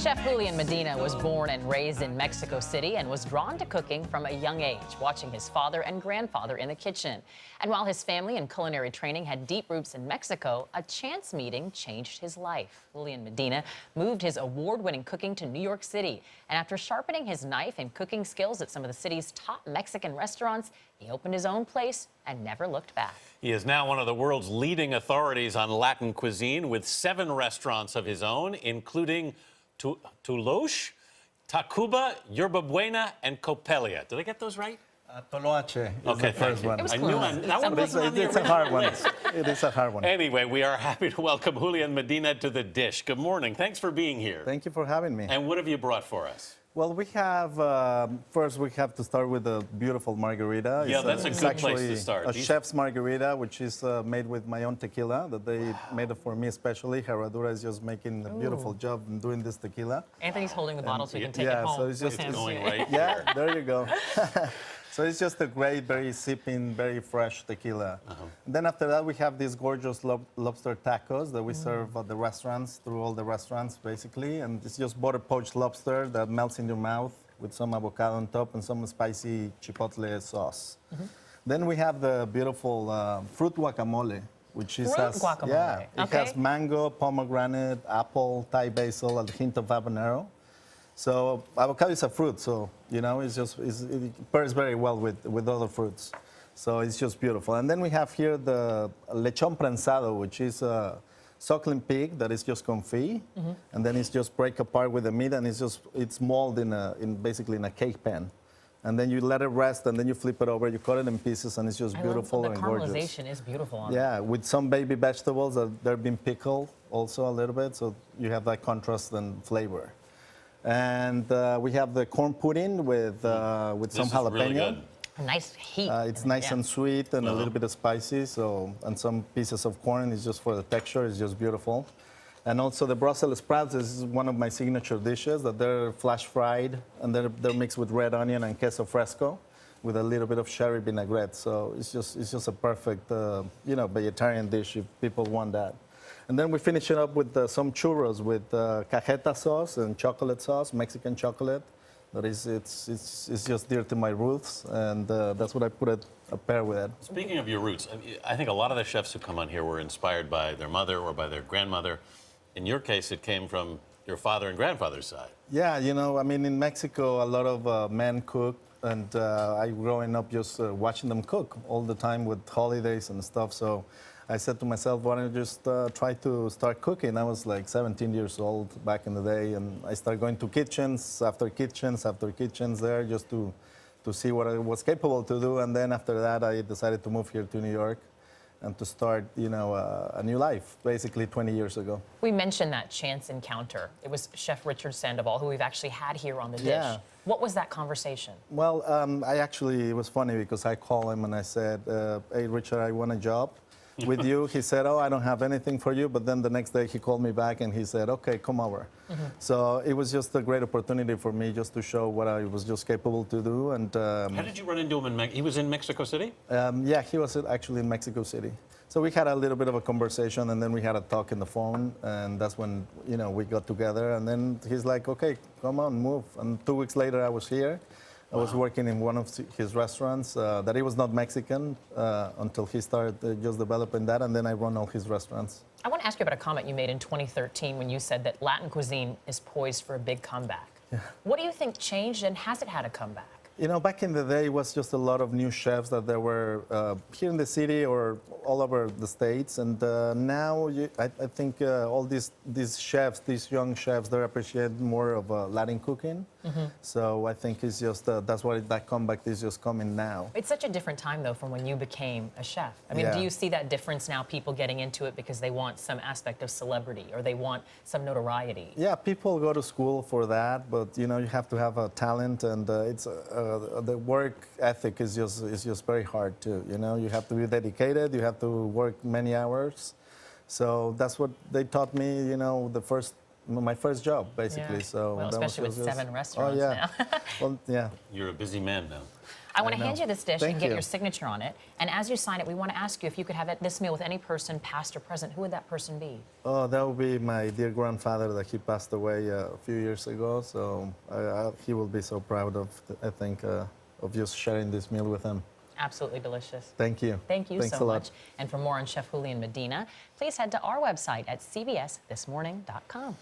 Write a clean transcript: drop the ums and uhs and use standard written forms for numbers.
Chef Julian Medina was born and raised in Mexico City and was drawn to cooking from a young age, watching his father and grandfather in the kitchen. And while his family and culinary training had deep roots in Mexico, a chance meeting changed his life. Julian Medina moved his award-winning cooking to New York City. And after sharpening his knife and cooking skills at some of the city's top Mexican restaurants, he opened his own place and never looked back. He is now one of the world's leading authorities on Latin cuisine with 7 restaurants of his own, including Toulouse, Tacuba, Yerba Buena, and Copelia. Did I get those right? Toloache is Okay, the first one. It I knew that one wasn't on the It's a hard original one. list. It is a hard one. Anyway, we are happy to welcome Julian Medina to the dish. Good morning. Thanks for being here. Thank you for having me. And what have you brought for us? Well, we have, first we have to start with a beautiful margarita. Yeah, that's a it's good place to actually start. A chef's margarita, which is made with my own tequila that they made it for me especially. Herradura is just making a beautiful job in doing this tequila. Anthony's holding the bottle so we can take yeah, it home. so it's just with him. Going right Yeah, here. there you go. So it's just a great, very sipping, very fresh tequila. Then after that, we have these gorgeous lobster tacos that we serve at the restaurants, through all the restaurants, basically. And it's just butter poached lobster that melts in your mouth with some avocado on top and some spicy chipotle sauce. Then we have the beautiful fruit guacamole, which is Fruit guacamole. Yeah, it Okay. has mango, pomegranate, apple, Thai basil, and a hint of habanero. So avocado is a fruit, so it pairs very well with other fruits. So it's just beautiful. And then we have here the lechon prensado, which is a suckling pig that is just confit, and then it's just break apart with the meat, and it's molded basically in a cake pan. And then you let it rest, and then you flip it over, you cut it in pieces, and it's just beautiful and gorgeous. The caramelization is beautiful on it. Yeah, with some baby vegetables that they're being pickled also a little bit, so you have that contrast and flavor. And we have the corn pudding with some This is jalapeno. really good. A nice heat. It's nice and sweet and a little bit of spicy, and some pieces of corn is just for the texture. It's just beautiful. And also the Brussels sprouts is one of my signature dishes that they're flash fried and they're mixed with red onion and queso fresco with a little bit of sherry vinaigrette. So it's just a perfect vegetarian dish if people want that. And then we finish it up with some churros with cajeta sauce and chocolate sauce, Mexican chocolate. That is, it's just dear to my roots, and that's what I put a pair with it. Speaking of your roots, I think a lot of the chefs who come on here were inspired by their mother or by their grandmother. In your case, it came from your father and grandfather's side. Yeah, in Mexico, a lot of men cook, and I growing up just watching them cook all the time with holidays and stuff. So I said to myself, why don't you just try to start cooking? I was like 17 years old back in the day, and I started going to kitchens after kitchens there just to see what I was capable to do. And then after that, I decided to move here to New York and to start, a new life, basically 20 years ago. We mentioned that chance encounter. It was Chef Richard Sandoval, who we've actually had here on the dish. Yeah. What was that conversation? Well, it was funny because I called him and I said, hey, Richard, I want a job with you. He said, oh, I don't have anything for you. But then the next day he called me back and he said, okay, come over. So it was just a great opportunity for me just to show what I was just capable to do. And How did you run into him he was in Mexico City? yeah, he was actually in Mexico City. So we had a little bit of a conversation, and then we had a talk in the phone, and that's when, we got together. And then he's like, okay, come on, move. And 2 weeks later, I was here. I was working in one of his restaurants that he was not Mexican until he started just developing that, and then I run all his restaurants. I want to ask you about a comment you made in 2013 when you said that Latin cuisine is poised for a big comeback. Yeah. What do you think changed, and has it had a comeback? Back in the day, it was just a lot of new chefs that there were here in the city or all over the States. And now I think all these chefs, these young chefs, they appreciate more of Latin cooking. So I think it's just, that's why that comeback is just coming now. It's such a different time, though, from when you became a chef. I mean, do you see that difference now, people getting into it because they want some aspect of celebrity or they want some notoriety? Yeah, people go to school for that, but, you have to have a talent, and it's the work ethic is just very hard too. You have to be dedicated. You have to work many hours. So that's what they taught me. The first my first job, basically. Yeah. So Well, that especially was with just- 7 restaurants Oh yeah. now. Well, yeah. You're a busy man now. I want I to hand know. you this dish Thank and get you. your signature on it. And as you sign it, we want to ask you if you could have this meal with any person, past or present. Who would that person be? Oh, that would be my dear grandfather that he passed away a few years ago. So he will be so proud of, I think, of just sharing this meal with him. Absolutely delicious. Thank you. Thank you Thanks so a lot. much. And for more on Chef Julian Medina, please head to our website at cbsthismorning.com.